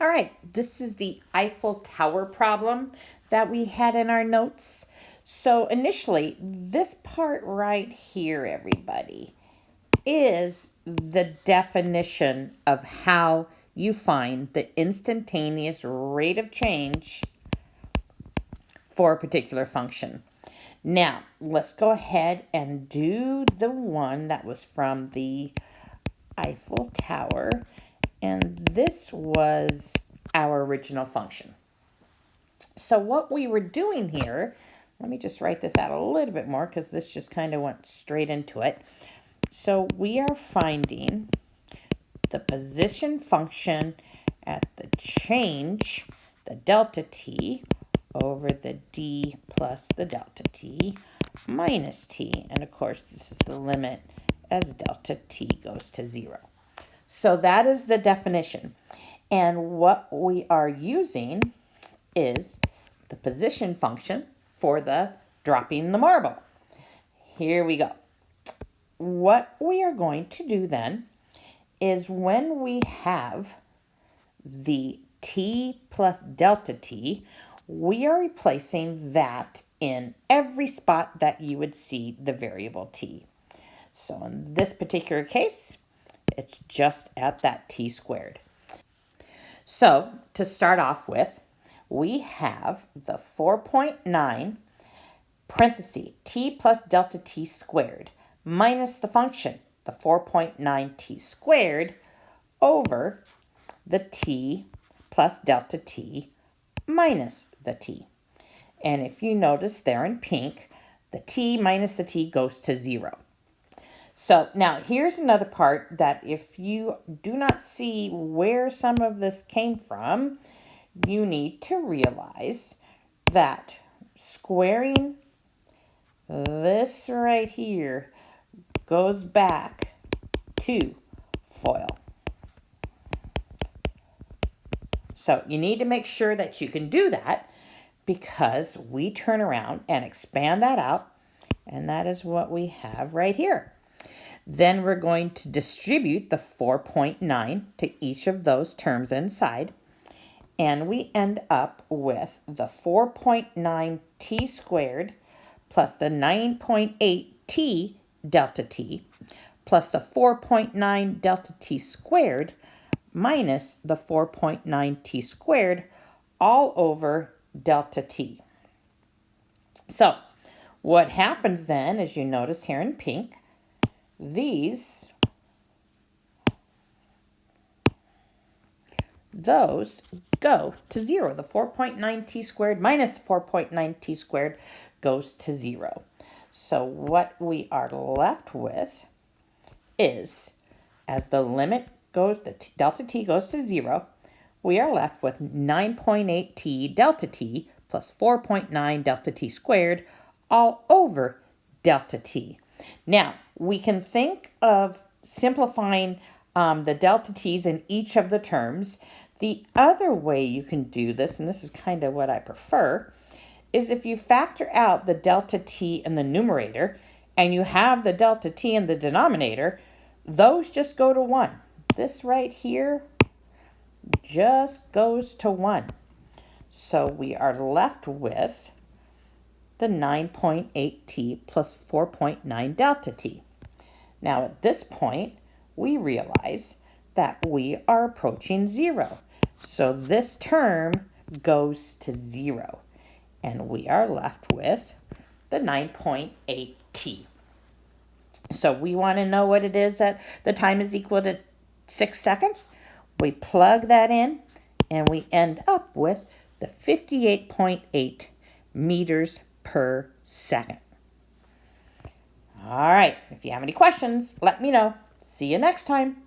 All right, this is the Eiffel Tower problem that we had in our notes. So initially, this part right here, everybody, is the definition of how you find the instantaneous rate of change for a particular function. Now, let's go ahead and do the one that was from the Eiffel Tower. And this was our original function. So what we were doing here, let me just write this out a little bit more because this just kind of went straight into it. So we are finding the position function at the change, the delta t, over the d plus the delta t minus t. And of course, this is the limit as delta t goes to 0. So that is the definition. And what we are using is the position function for the dropping the marble. Here we go. What we are going to do then is when we have the t plus delta t, we are replacing that in every spot that you would see the variable t. So in this particular case, it's just at that t squared. So to start off with, we have the 4.9 parenthesis t plus delta t squared minus the function, the 4.9 t squared over the t plus delta t minus the t. And if you notice there in pink, the t minus the t goes to 0. So now here's another part that if you do not see where some of this came from, you need to realize that squaring this right here goes back to FOIL. So you need to make sure that you can do that because we turn around and expand that out, and that is what we have right here. Then we're going to distribute the 4.9 to each of those terms inside. And we end up with the 4.9 t squared plus the 9.8 t delta t plus the 4.9 delta t squared minus the 4.9 t squared all over delta t. So what happens then, as you notice here in pink, those go to 0. The 4.9 t squared minus the 4.9 t squared goes to 0. So what we are left with is, as the limit goes, the delta t goes to 0, we are left with 9.8 t delta t plus 4.9 delta t squared all over delta t. Now, we can think of simplifying the delta t's in each of the terms. The other way you can do this, and this is kind of what I prefer, is if you factor out the delta t in the numerator and you have the delta t in the denominator, those just go to 1. This right here just goes to 1. So we are left with the 9.8t plus 4.9 delta t. Now at this point, we realize that we are approaching 0. So this term goes to 0. And we are left with the 9.8t. So we want to know what it is that the time is equal to 6 seconds. We plug that in, and we end up with the 58.8 meters per second. All right, if you have any questions, let me know. See you next time.